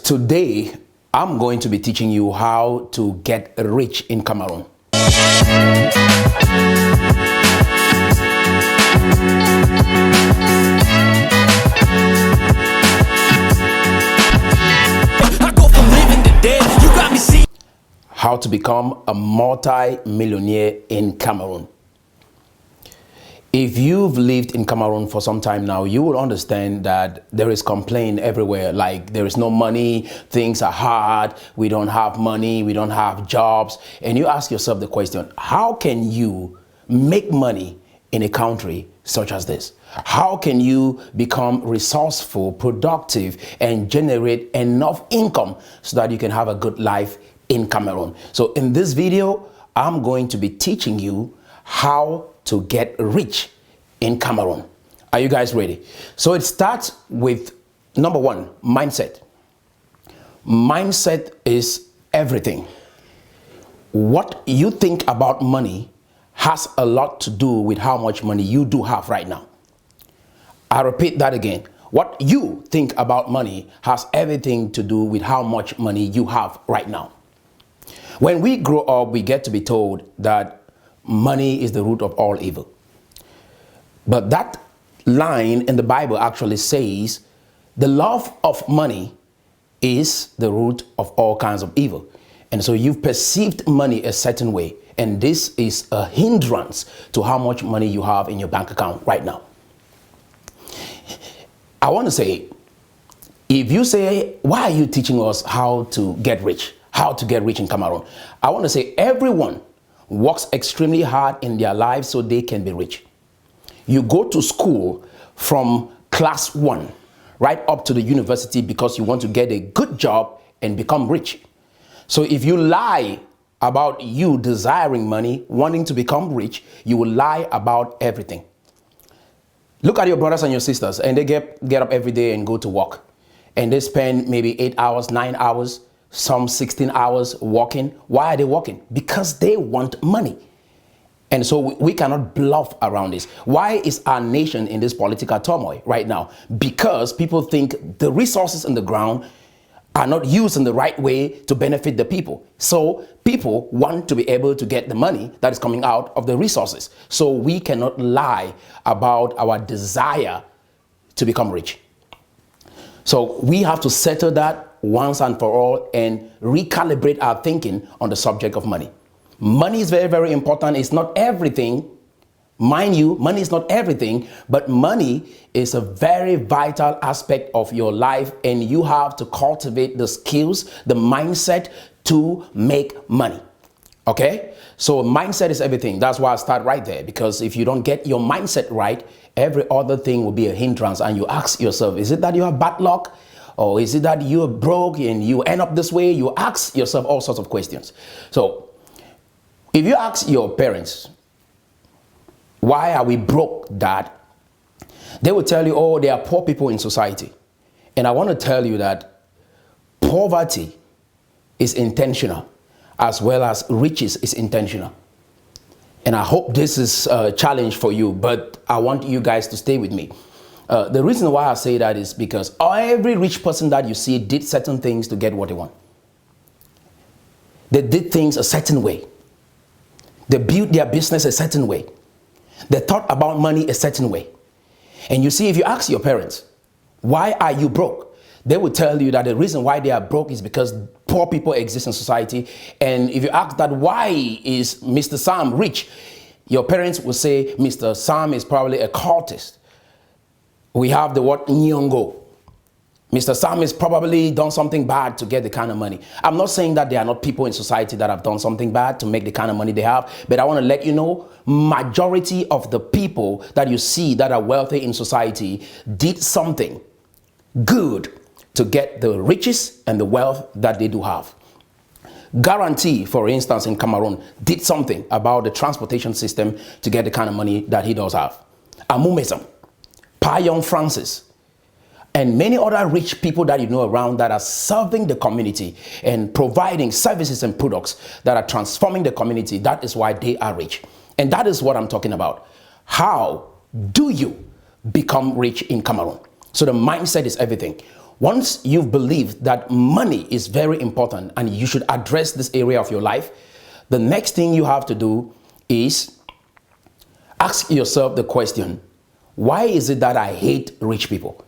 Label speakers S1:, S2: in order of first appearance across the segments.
S1: Today, I'm going to be teaching you how to get rich in Cameroon. How to become a multi-millionaire in Cameroon. If you've lived in Cameroon for some time now, you will understand that there is complaint everywhere, like there is no money, things are hard, we don't have money, we don't have jobs. And you ask yourself the question, how can you make money in a country such as this? How can you become resourceful, productive, and generate enough income so that you can have a good life in Cameroon? So in this video, I'm going to be teaching you how to get rich in Cameroon. Are you guys ready? So it starts with number one, mindset. Mindset is everything. What you think about money has a lot to do with how much money you do have right now. I repeat that again. What you think about money has everything to do with how much money you have right now. When we grow up, we get to be told that money is the root of all evil. But that line in the Bible actually says the love of money is the root of all kinds of evil. And so you've perceived money a certain way, and this is a hindrance to how much money you have in your bank account right now. I want to say, if you say, why are you teaching us how to get rich? How to get rich in Cameroon? I want to say everyone works extremely hard in their lives so they can be rich. You go to school from class 1 right up to the university because you want to get a good job and become rich. So if you lie about you desiring money, wanting to become rich, you will lie about everything. Look at your brothers and your sisters, and they get up every day and go to work. And they spend maybe 8 hours, 9 hours, some 16 hours working. Why are they working? Because they want money. And so we cannot bluff around this. Why is our nation in this political turmoil right now? Because people think the resources in the ground are not used in the right way to benefit the people. So people want to be able to get the money that is coming out of the resources. So we cannot lie about our desire to become rich. So we have to settle that once and for all and recalibrate our thinking on the subject of money. Money is very, very important. It's not everything. Mind you, money is not everything, but money is a very vital aspect of your life, and you have to cultivate the skills, the mindset to make money. Okay? So mindset is everything. That's why I start right there, because if you don't get your mindset right, every other thing will be a hindrance. And you ask yourself, is it that you have bad luck? Or is it that you're broke and you end up this way? You ask yourself all sorts of questions. So if you ask your parents, why are we broke, Dad? They will tell you, oh, there are poor people in society. And I want to tell you that poverty is intentional, as well as riches is intentional. And I hope this is a challenge for you, but I want you guys to stay with me. The reason why I say that is because every rich person that you see did certain things to get what they want. They did things a certain way. They built their business a certain way. They thought about money a certain way. And you see, if you ask your parents, why are you broke? They will tell you that the reason why they are broke is because poor people exist in society. And if you ask that, why is Mr. Sam rich? Your parents will say, Mr. Sam is probably a cultist. We have the word Nyongo. Mr. Sam has probably done something bad to get the kind of money. I'm not saying that there are not people in society that have done something bad to make the kind of money they have, but I want to let you know, majority of the people that you see that are wealthy in society did something good to get the riches and the wealth that they do have. Guarantee, for instance, in Cameroon, did something about the transportation system to get the kind of money that he does have. Amumesam, Payon Francis, and many other rich people that you know around that are serving the community and providing services and products that are transforming the community. That is why they are rich. And that is what I'm talking about. How do you become rich in Cameroon? So the mindset is everything. Once you've believed that money is very important and you should address this area of your life, the next thing you have to do is ask yourself the question, why is it that I hate rich people?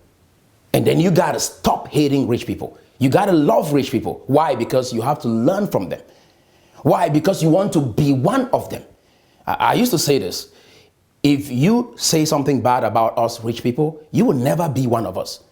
S1: And then you got to stop hating rich people. You got to love rich people. Why? Because you have to learn from them. Why? Because you want to be one of them. I used to say this. If you say something bad about us rich people, you will never be one of us.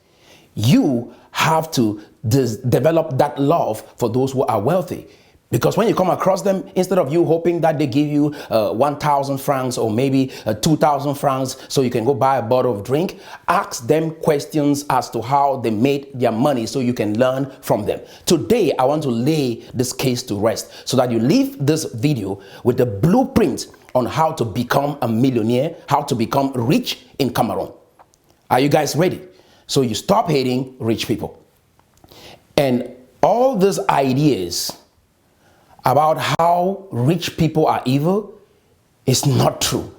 S1: You have to develop that love for those who are wealthy. Because when you come across them, instead of you hoping that they give you 1,000 francs or maybe 2,000 francs so you can go buy a bottle of drink, ask them questions as to how they made their money so you can learn from them. Today, I want to lay this case to rest so that you leave this video with the blueprint on how to become a millionaire, how to become rich in Cameroon. Are you guys ready? So you stop hating rich people. And all these ideas about how rich people are evil is not true.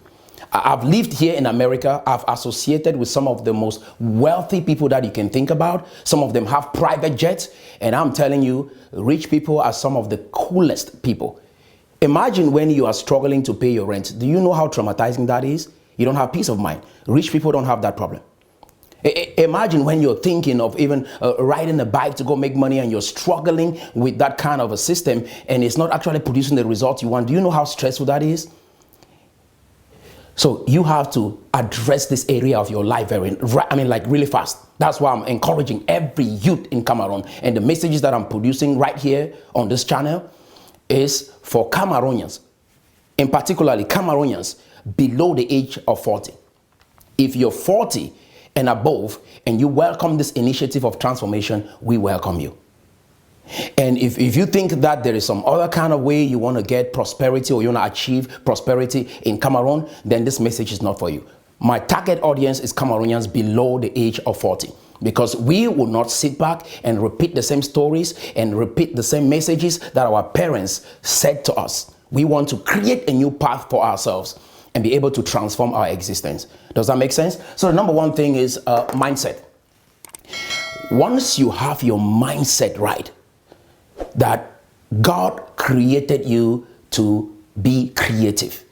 S1: I've lived here in America. I've associated with some of the most wealthy people that you can think about. Some of them have private jets. And I'm telling you, rich people are some of the coolest people. Imagine when you are struggling to pay your rent. Do you know how traumatizing that is? You don't have peace of mind. Rich people don't have that problem. Imagine when you're thinking of even riding a bike to go make money and you're struggling with that kind of a system and it's not actually producing the result you want. Do you know how stressful that is? So you have to address this area of your life really fast. That's why I'm encouraging every youth in Cameroon, and the messages that I'm producing right here on this channel is for Cameroonians, in particularly Cameroonians below the age of 40. If you're 40 and above, and you welcome this initiative of transformation, we welcome you. And if you think that there is some other kind of way you want to get prosperity or you want to achieve prosperity in Cameroon, then this message is not for you. My target audience is Cameroonians below the age of 40, because we will not sit back and repeat the same stories and repeat the same messages that our parents said to us. We want to create a new path for ourselves and be able to transform our existence. Does that make sense? So the number one thing is mindset. Once you have your mindset right, that God created you to be creative.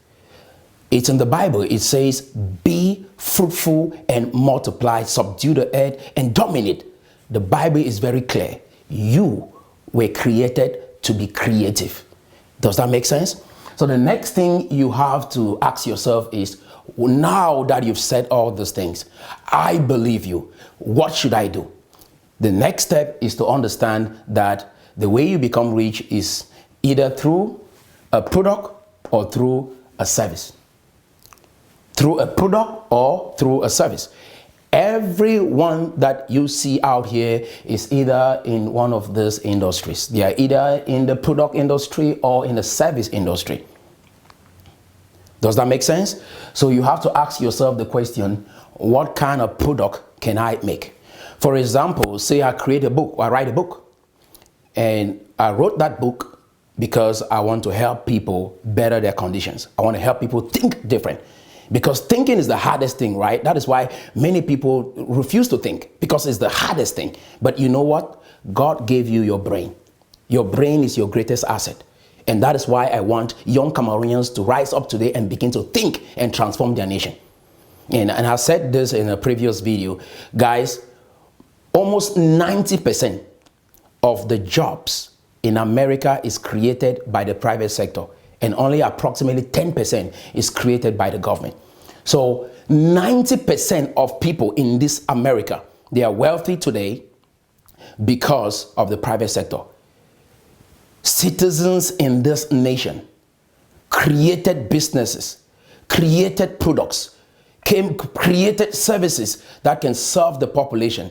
S1: It's in the Bible. It says, be fruitful and multiply, subdue the earth and dominate. The Bible is very clear. You were created to be creative. Does that make sense? So the next thing you have to ask yourself is, now that you've said all these things, I believe you. What should I do? The next step is to understand that the way you become rich is either through a product or through a service. Through a product or through a service. Everyone that you see out here is either in one of these industries. They are either in the product industry or in the service industry. Does that make sense? So you have to ask yourself the question, what kind of product can I make? For example, say I create a book, or I write a book. And I wrote that book because I want to help people better their conditions. I want to help people think different. Because thinking is the hardest thing, right? That is why many people refuse to think, because it's the hardest thing. But you know what? God gave you your brain. Your brain is your greatest asset. And that is why I want young Cameroonians to rise up today and begin to think and transform their nation. And I said this in a previous video. Guys, almost 90% of the jobs in America is created by the private sector. And only approximately 10% is created by the government. So 90% of people in this America, they are wealthy today because of the private sector. Citizens in this nation created businesses, created products, created services that can serve the population.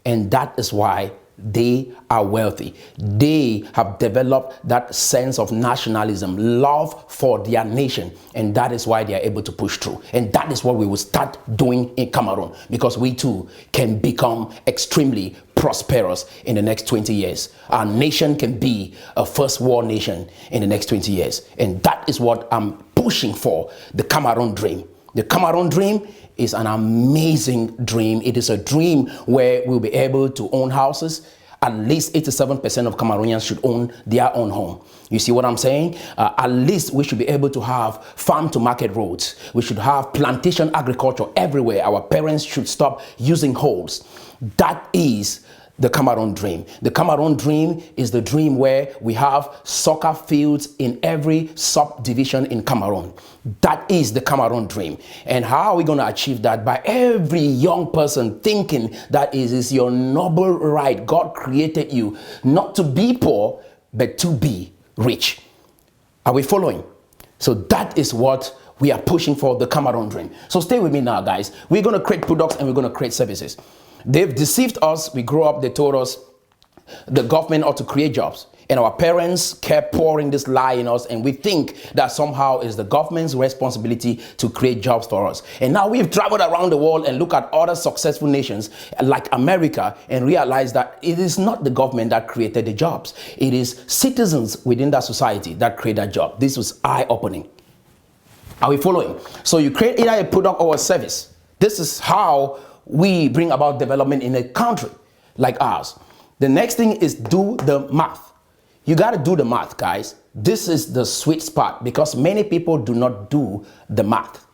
S1: And that is why they are wealthy. They have developed that sense of nationalism, love for their nation, and that is why they are able to push through. And that is what we will start doing in Cameroon, because we too can become extremely prosperous in the next 20 years. Our nation can be a first world nation in the next 20 years. And that is what I'm pushing for, the Cameroon dream. The Cameroon dream is an amazing dream. It is a dream where we'll be able to own houses. At least 87% of Cameroonians should own their own home. You see what I'm saying? At least we should be able to have farm to market roads. We should have plantation agriculture everywhere. Our parents should stop using holes. That is the Cameroon dream. The Cameroon dream is the dream where we have soccer fields in every subdivision in Cameroon. That is the Cameroon dream. And how are we going to achieve that? By every young person thinking that it is your noble right. God created you not to be poor, but to be rich. Are we following? So that is what we are pushing for, the Cameroon dream. So stay with me now, guys. We're going to create products and we're going to create services. They've deceived us. We grew up, they told us the government ought to create jobs. And our parents kept pouring this lie in us, and we think that somehow it's the government's responsibility to create jobs for us. And now we've traveled around the world and look at other successful nations like America and realize that it is not the government that created the jobs. It is citizens within that society that create that job. This was eye-opening. Are we following? So you create either a product or a service. This is how we bring about development in a country like ours. The next thing is do the math. You got to do the math, guys. This is the sweet spot because many people do not do the math.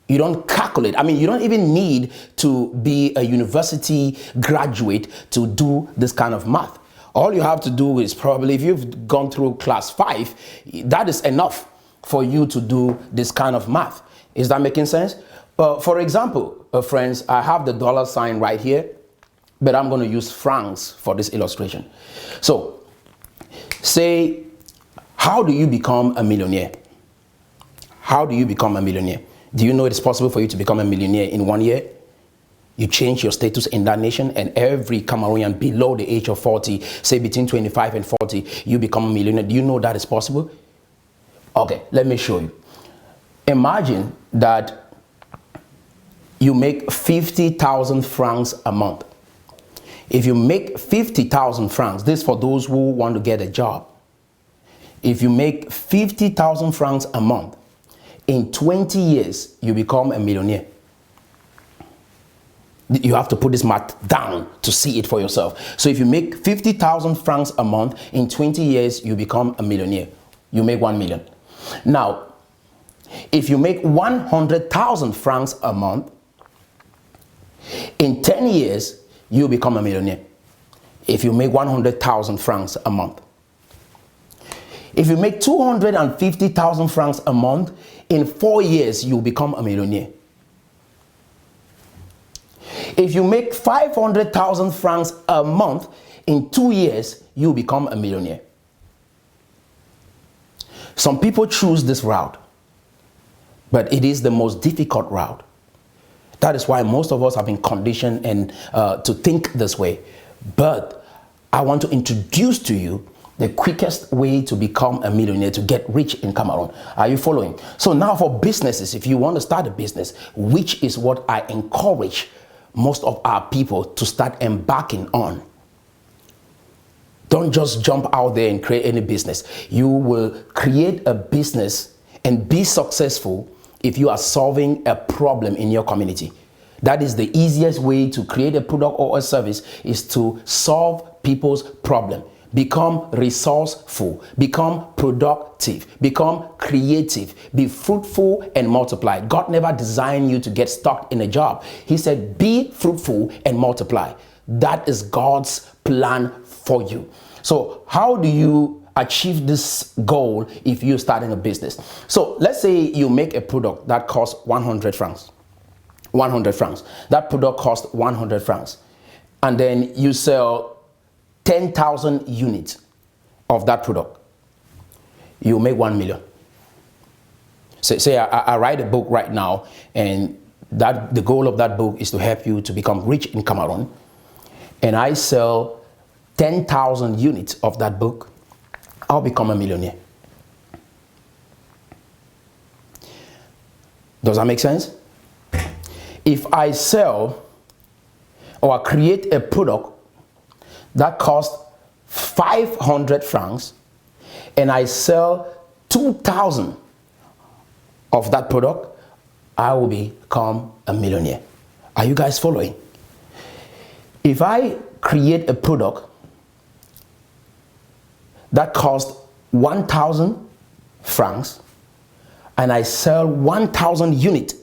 S1: You don't calculate. I mean, you don't even need to be a university graduate to do this kind of math. All you have to do is probably, if you've gone through class 5, that is enough for you to do this kind of math. Is that making sense? For example, friends, I have the dollar sign right here, but I'm going to use francs for this illustration. So, say, how do you become a millionaire? How do you become a millionaire? Do you know it's possible for you to become a millionaire in 1 year? You change your status in that nation, and every Cameroonian below the age of 40, say between 25 and 40, you become a millionaire. Do you know that is possible? Okay, let me show you. Imagine that you make 50,000 francs a month. If you make 50,000 francs, this is for those who want to get a job. If you make 50,000 francs a month, in 20 years, you become a millionaire. You have to put this math down to see it for yourself. So if you make 50,000 francs a month, in 20 years, you become a millionaire. You make 1 million. Now, if you make 100,000 francs a month, in 10 years, you become a millionaire. If you make 100,000 francs a month. If you make 250,000 francs a month, in 4 years, you become a millionaire. If you make 500,000 francs a month, in 2 years, you become a millionaire. Some people choose this route, but it is the most difficult route. That is why most of us have been conditioned and to think this way. But I want to introduce to you the quickest way to become a millionaire, to get rich in Cameroon. Are you following? So now for businesses, if you want to start a business, which is what I encourage most of our people to start embarking on. Don't just jump out there and create any business. You will create a business and be successful if you are solving a problem in your community. That is the easiest way to create a product or a service, is to solve people's problem. Become resourceful, become productive, become creative, be fruitful and multiply. God never designed you to get stuck in a job. He said, be fruitful and multiply. That is God's plan for you. So how do you achieve this goal if you're starting a business? So let's say you make a product that costs 100 francs. 100 francs. That product costs 100 francs. And then you sell 10,000 units of that product. You make 1 million. Say I write a book right now, and the goal of that book is to help you to become rich in Cameroon. And I sell 10,000 units of that book. I'll become a millionaire. Does that make sense? If I sell or create a product that costs 500 francs and I sell 2,000 of that product, I will become a millionaire. Are you guys following? If I create a product that costs 1,000 francs and I sell 1,000 units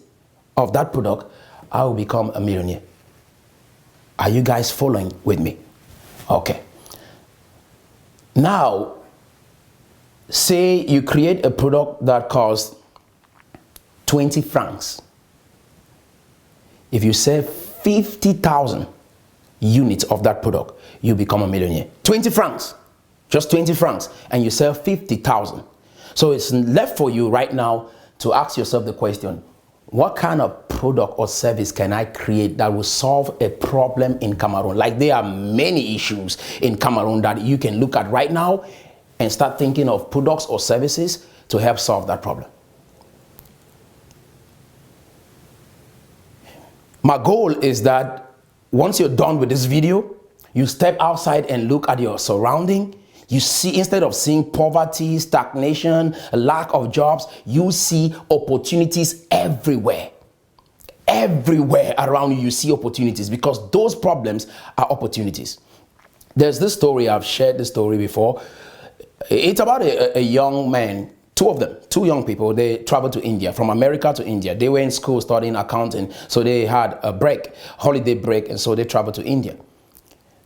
S1: of that product, I will become a millionaire. Are you guys following with me? Okay. Now, say you create a product that costs 20 francs. If you sell 50,000 units of that product, you become a millionaire. 20 francs, just 20 francs, and you sell 50,000. So it's left for you right now to ask yourself the question, what kind of product or service can I create that will solve a problem in Cameroon? Like, there are many issues in Cameroon that you can look at right now and start thinking of products or services to help solve that problem. My goal is that once you're done with this video, you step outside and look at your surrounding. You see, instead of seeing poverty, stagnation, lack of jobs, you see opportunities everywhere. Everywhere around you, you see opportunities, because those problems are opportunities. There's this story, I've shared this story before. It's about a young man, two young people. They traveled to India, from America to India. They were in school studying accounting, so they had a break, holiday break, and so they traveled to India.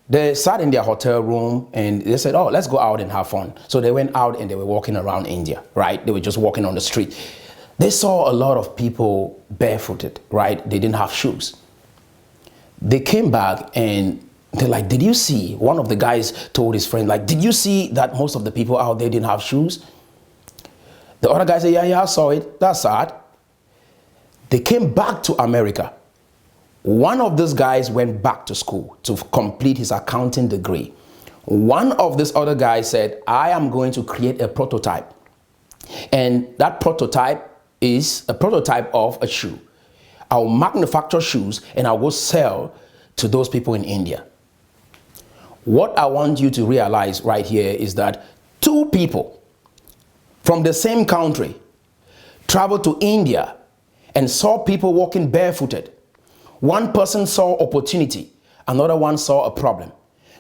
S1: They sat in their hotel room and they said, oh, let's go out and have fun. So they went out and they were walking around India, right? They were just walking on the street. They saw a lot of people barefooted, right? They didn't have shoes. They came back and they're like, did you see? One of the guys told his friend, like, did you see that most of the people out there didn't have shoes? The other guy said, yeah, I saw it. That's sad. They came back to America. One of these guys went back to school to complete his accounting degree. One of these other guys said, I am going to create a prototype. And that prototype is a prototype of a shoe. I'll manufacture shoes and I'll go sell to those people in India. What I want you to realize right here is that two people from the same country traveled to India and saw people walking barefooted. One person saw opportunity, another one saw a problem.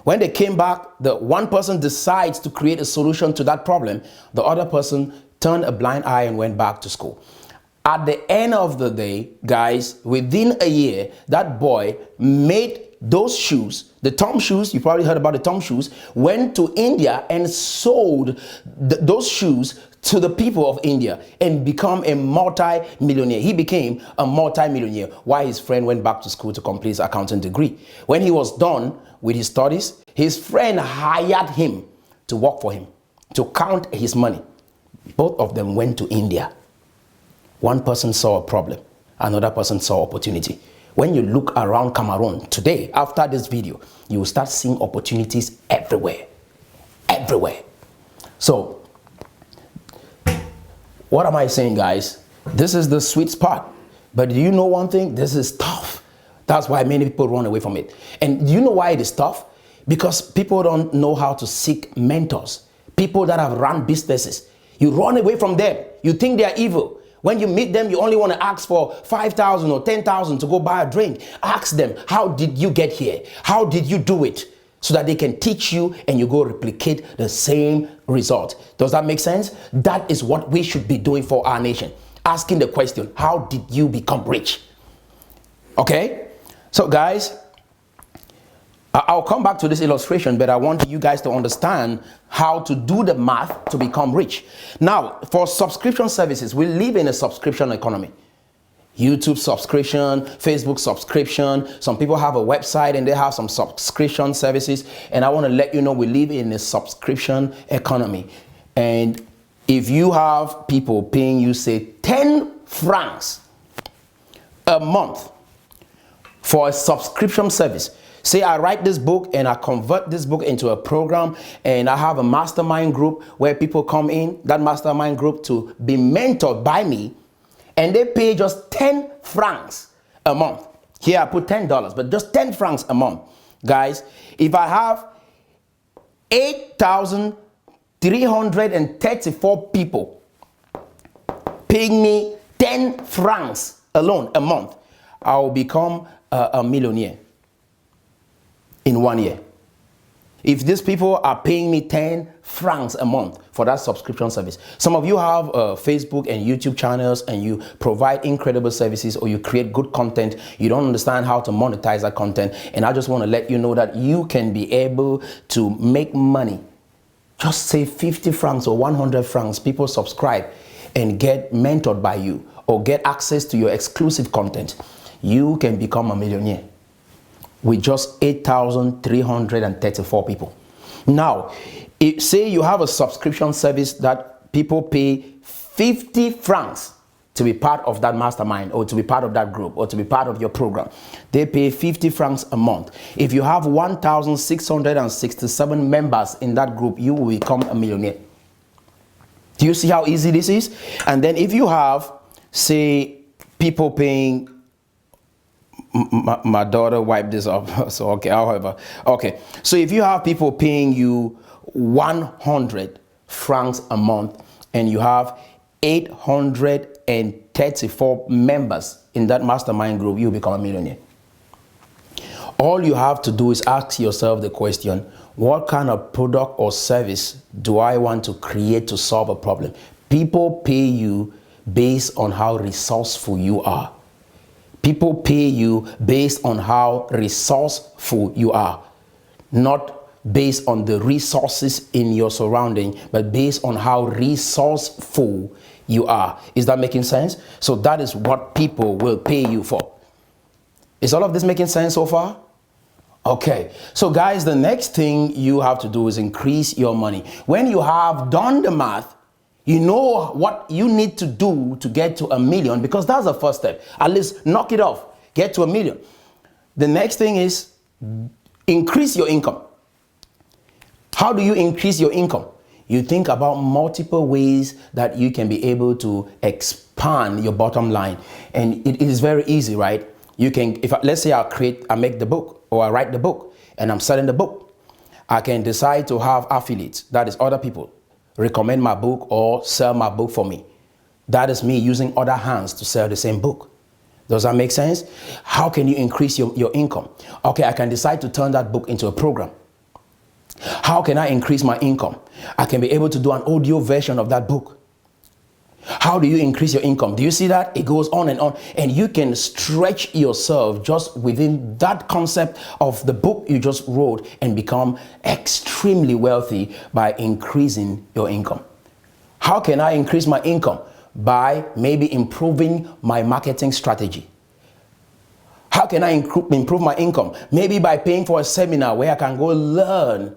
S1: When they came back, the one person decides to create a solution to that problem. The other person turned a blind eye and went back to school. At the end of the day, guys, within a year, that boy made those shoes, the Tom shoes, you probably heard about the Tom shoes, went to India and sold those shoes to the people of India and become a multi-millionaire. He became a multi-millionaire while his friend went back to school to complete his accounting degree. When he was done with his studies, his friend hired him to work for him, to count his money. Both of them went to India. One person saw a problem, another person saw opportunity. When you look around Cameroon today, after this video, you will start seeing opportunities everywhere. Everywhere. So, what am I saying, guys? This is the sweet spot. But do you know one thing? This is tough. That's why many people run away from it. And do you know why it is tough? Because people don't know how to seek mentors. People that have run businesses. You run away from them. You think they are evil. When you meet them, you only want to ask for 5,000 or 10,000 to go buy a drink. Ask them, how did you get here? How did you do it? So that they can teach you and you go replicate the same result. Does that make sense? That is what we should be doing for our nation. Asking the question, how did you become rich? Okay? So guys, I'll come back to this illustration, but I want you guys to understand how to do the math to become rich. Now, for subscription services, we live in a subscription economy. YouTube subscription, Facebook subscription. Some people have a website and they have some subscription services. And I want to let you know we live in a subscription economy. And if you have people paying you, say, 10 francs a month for a subscription service, say I write this book and I convert this book into a program and I have a mastermind group where people come in, that mastermind group, to be mentored by me, and they pay just 10 francs a month. Here I put $10, but just 10 francs a month. Guys, if I have 8,334 people paying me 10 francs alone, a month, I will become a millionaire in 1 year. If these people are paying me 10 francs a month for that subscription service. Some of you have Facebook and YouTube channels and you provide incredible services or you create good content. You don't understand how to monetize that content. And I just want to let you know that you can be able to make money. Just say 50 francs or 100 francs. People subscribe and get mentored by you or get access to your exclusive content. You can become a millionaire with just 8,334 people. Now, say you have a subscription service that people pay 50 francs to be part of that mastermind or to be part of that group or to be part of your program. They pay 50 francs a month. If you have 1,667 members in that group, you will become a millionaire. Do you see how easy this is? And then if you have, say, people paying, my daughter wiped this up, so okay, however, okay. So if you have people paying you 100 francs a month and you have 834 members in that mastermind group, you become a millionaire. All you have to do is ask yourself the question, what kind of product or service do I want to create to solve a problem? People pay you based on how resourceful you are. People pay you based on how resourceful you are, not based on the resources in your surrounding, but based on how resourceful you are. Is that making sense? So that is what people will pay you for. Is all of this making sense so far? Okay, so guys, the next thing you have to do is increase your money. When you have done the math, you know what you need to do to get to 1 million, because that's the first step. At least knock it off, get to 1 million. The next thing is increase your income. How do you increase your income? You think about multiple ways that you can be able to expand your bottom line. And it is very easy, right? You can, let's say I make the book or I write the book and I'm selling the book. I can decide to have affiliates, that is other people, recommend my book or sell my book for me. That is me using other hands to sell the same book. Does that make sense? How can you increase your income? Okay, I can decide to turn that book into a program. How can I increase my income? I can be able to do an audio version of that book. How do you increase your income? Do you see that? It goes on, and you can stretch yourself just within that concept of the book you just wrote and become extremely wealthy by increasing your income. How can I increase my income? By maybe improving my marketing strategy. How can I improve my income? Maybe by paying for a seminar where I can go learn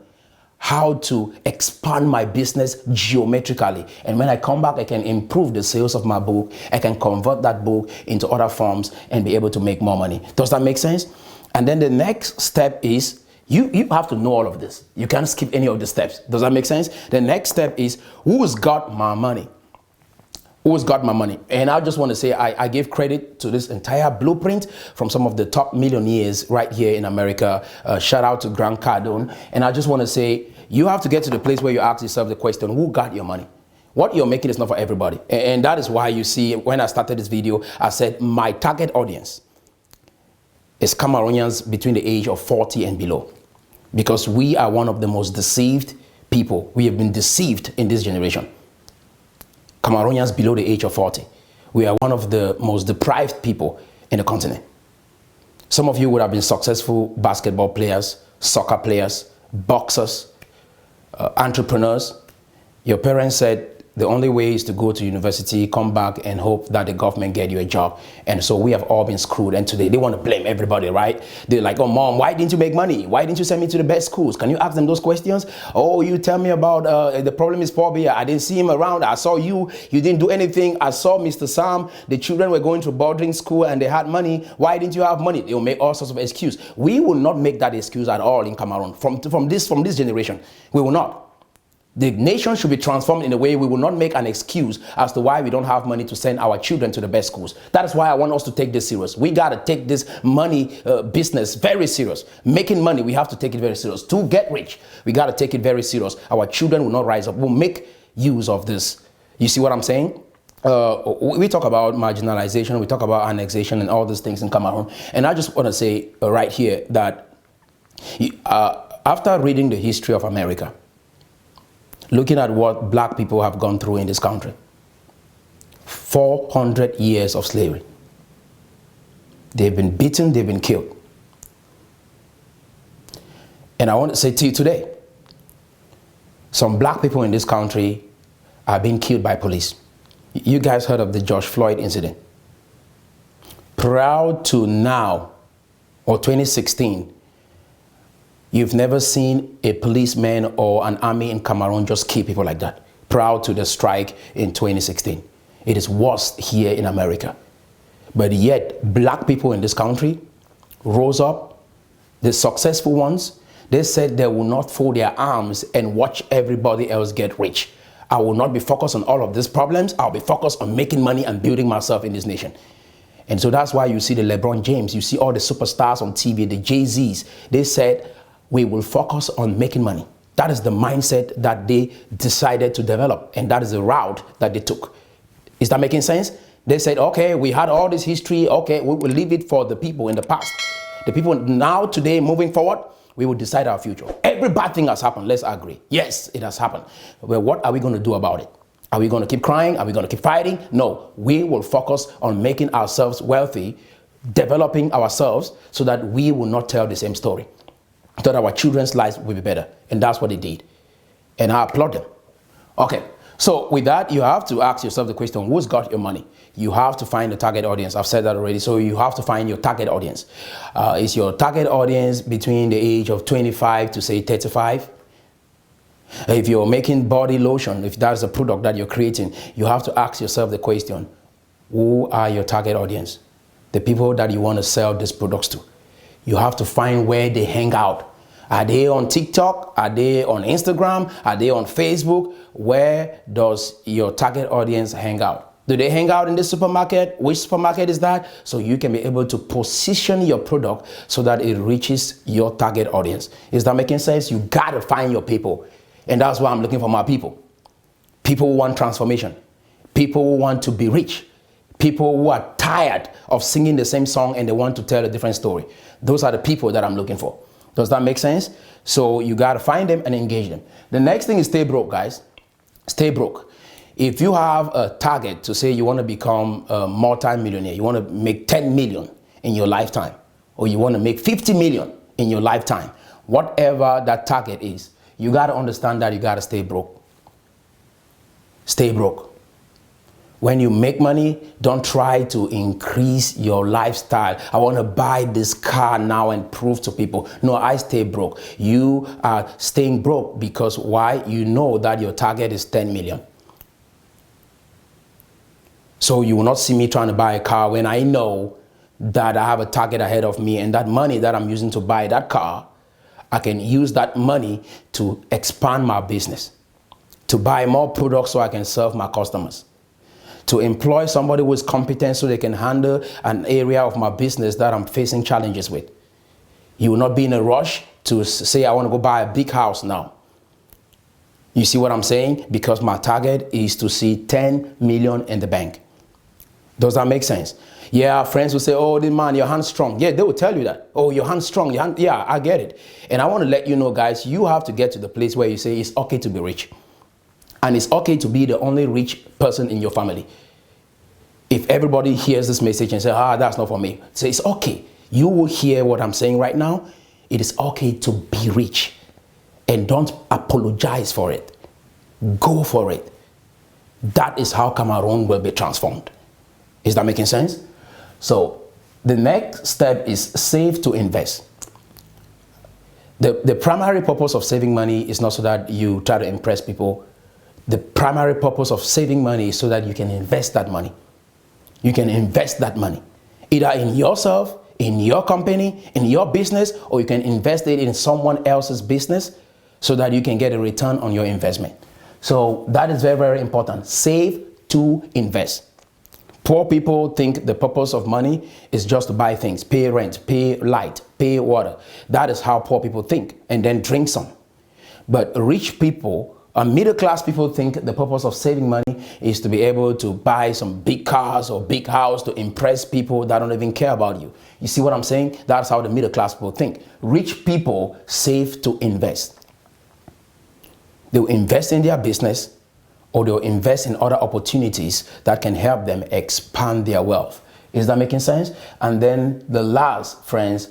S1: how to expand my business geometrically. And when I come back, I can improve the sales of my book. I can convert that book into other forms and be able to make more money. Does that make sense? And then the next step is, you have to know all of this. You can't skip any of the steps. Does that make sense? The next step is, who's got my money? Who's got my money? And I just want to say, I give credit to this entire blueprint from some of the top millionaires right here in America. Shout out to Grant Cardone. And I just want to say, you have to get to the place where you ask yourself the question, who got your money? What you're making is not for everybody. And that is why you see, when I started this video, I said my target audience is Cameroonians between the age of 40 and below. Because we are one of the most deceived people. We have been deceived in this generation. Cameroonians below the age of 40. We are one of the most deprived people in the continent. Some of you would have been successful basketball players, soccer players, boxers, entrepreneurs. Your parents said the only way is to go to university, come back and hope that the government get you a job. And so we have all been screwed. And today they want to blame everybody, right? They're like, oh, mom, why didn't you make money? Why didn't you send me to the best schools? Can you ask them those questions? Oh, you tell me about the problem is poverty. I didn't see him around. I saw you. You didn't do anything. I saw Mr. Sam. The children were going to boarding school and they had money. Why didn't you have money? They'll make all sorts of excuses. We will not make that excuse at all in Cameroon. From this generation, we will not. The nation should be transformed in a way we will not make an excuse as to why we don't have money to send our children to the best schools. That is why I want us to take this serious. We got to take this money business very serious. Making money, we have to take it very serious. To get rich, we got to take it very serious. Our children will not rise up. We'll make use of this. You see what I'm saying? we talk about marginalization, we talk about annexation and all these things in Cameroon. And I just want to say right here that after reading the history of America, looking at what black people have gone through in this country, 400 years of slavery. They've been beaten, they've been killed. And I want to say to you today, some black people in this country are being killed by police. You guys heard of the George Floyd incident. Proud to now, or 2016, you've never seen a policeman or an army in Cameroon just kill people like that. Proud to the strike in 2016. It is worse here in America. But yet, black people in this country rose up, the successful ones. They said they will not fold their arms and watch everybody else get rich. I will not be focused on all of these problems. I'll be focused on making money and building myself in this nation. And so that's why you see the LeBron James, you see all the superstars on TV, the Jay-Z's. They said, we will focus on making money. That is the mindset that they decided to develop. And that is the route that they took. Is that making sense? They said, okay, we had all this history. Okay, we will leave it for the people in the past. The people now, today, moving forward, we will decide our future. Every bad thing has happened. Let's agree. Yes, it has happened. Well, what are we going to do about it? Are we going to keep crying? Are we going to keep fighting? No, we will focus on making ourselves wealthy, developing ourselves so that we will not tell the same story, so that our children's lives will be better. And that's what they did. And I applaud them. Okay. So with that, you have to ask yourself the question, who's got your money? You have to find the target audience. I've said that already. So you have to find your target audience. Is your target audience between the age of 25 to say 35? If you're making body lotion, if that's a product that you're creating, you have to ask yourself the question, who are your target audience? The people that you want to sell these products to. You have to find where they hang out. Are they on TikTok? Are they on Instagram? Are they on Facebook? Where does your target audience hang out? Do they hang out in the supermarket? Which supermarket is that? So you can be able to position your product so that it reaches your target audience. Is that making sense? You gotta find your people. And that's why I'm looking for my people. People who want transformation. People who want to be rich. People who are tired of singing the same song and they want to tell a different story. Those are the people that I'm looking for. Does that make sense? So you got to find them and engage them. The next thing is stay broke, guys. Stay broke. If you have a target to say you want to become a multi-millionaire, you want to make 10 million in your lifetime, or you want to make 50 million in your lifetime, whatever that target is, you got to understand that you got to stay broke. Stay broke. When you make money, don't try to increase your lifestyle. I want to buy this car now and prove to people. No, I stay broke. You are staying broke because why? You know that your target is 10 million. So you will not see me trying to buy a car when I know that I have a target ahead of me, and that money that I'm using to buy that car, I can use that money to expand my business, to buy more products so I can serve my customers, to employ somebody who is competent so they can handle an area of my business that I'm facing challenges with. You will not be in a rush to say, I want to go buy a big house now. You see what I'm saying? Because my target is to see 10 million in the bank. Does that make sense? Yeah, friends will say, oh, man, your hand's strong. Yeah, they will tell you that. Oh, your hand's strong. Yeah, I get it. And I want to let you know, guys, you have to get to the place where you say it's okay to be rich. And it's okay to be the only rich person in your family. If everybody hears this message and says, that's not for me, say it's okay. You will hear what I'm saying right now. It is okay to be rich. And don't apologize for it. Go for it. That is how Cameroon will be transformed. Is that making sense? So the next step is save to invest. The primary purpose of saving money is not so that you try to impress people. The primary purpose of saving money is so that you can invest that money. You can invest that money either in yourself, in your company, in your business, or you can invest it in someone else's business so that you can get a return on your investment. So that is very, very important. Save to invest. Poor people think the purpose of money is just to buy things, pay rent, pay light, pay water. That is how poor people think, and then drink some. But rich people Middle class people think the purpose of saving money is to be able to buy some big cars or big house to impress people that don't even care about you. You see what I'm saying? That's how the middle class people think. Rich people save to invest. They'll invest in their business, or they'll invest in other opportunities that can help them expand their wealth. Is that making sense? And then the last, friends,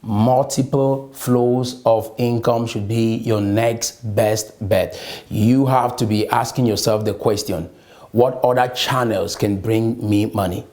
S1: multiple flows of income should be your next best bet. You have to be asking yourself the question, what other channels can bring me money?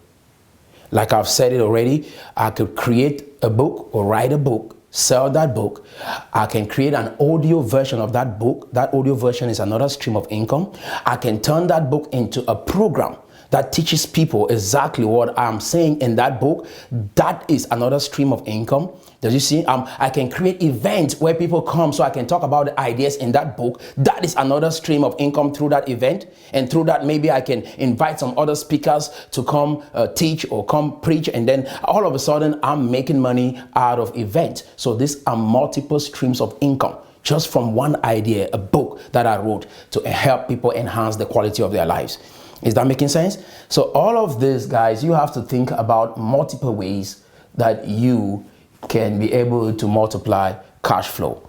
S1: Like I've said it already, I could create a book or write a book, sell that book. I can create an audio version of that book. That audio version is another stream of income. I can turn that book into a program that teaches people exactly what I'm saying in that book. That is another stream of income. Does you see? I can create events where people come so I can talk about the ideas in that book. That is another stream of income through that event. And through that, maybe I can invite some other speakers to come teach or come preach. And then all of a sudden, I'm making money out of events. So these are multiple streams of income just from one idea, a book that I wrote to help people enhance the quality of their lives. Is that making sense? So all of this, guys, you have to think about multiple ways that you can be able to multiply cash flow.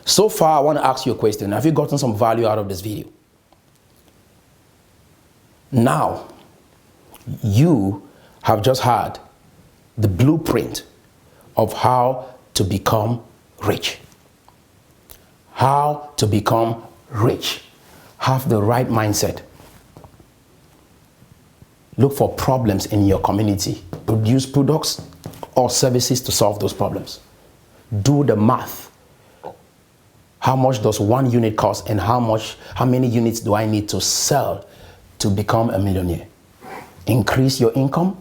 S1: So far, I want to ask you a question. Have you gotten some value out of this video? Now, you have just had the blueprint of how to become rich. How to become rich. Have the right mindset. Look for problems in your community. Produce products or services to solve those problems. Do the math. How much does one unit cost, and how many units do I need to sell to become a millionaire? Increase your income.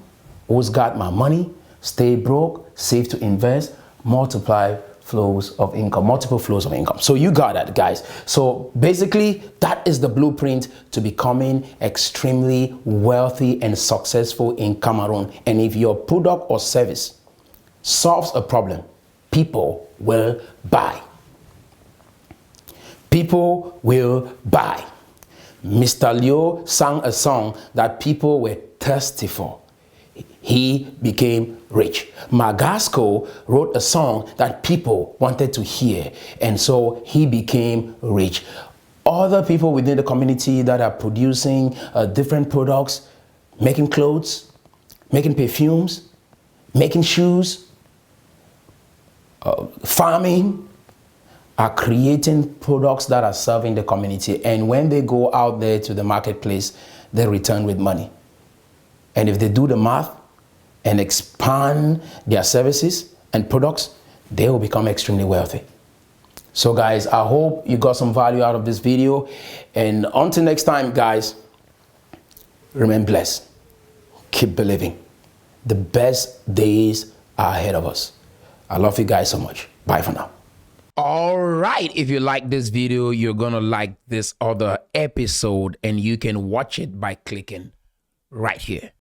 S1: Who's got my money? Stay broke, save to invest, multiply flows of income, multiple flows of income. So you got that, guys. So basically, that is the blueprint to becoming extremely wealthy and successful in Cameroon. And if your product or service solves a problem, people will buy. People will buy. Mr. Leo sang a song that people were thirsty for. He became rich. Magasco wrote a song that people wanted to hear, and so he became rich. Other people within the community that are producing different products, making clothes, making perfumes, making shoes, farming, are creating products that are serving the community. And when they go out there to the marketplace, they return with money. And if they do the math and expand their services and products, they will become extremely wealthy. So guys, I hope you got some value out of this video. And until next time, guys, remain blessed. Keep believing. The best days are ahead of us. I love you guys so much. Bye for now. All right, if you like this video, you're gonna like this other episode, and you can watch it by clicking right here.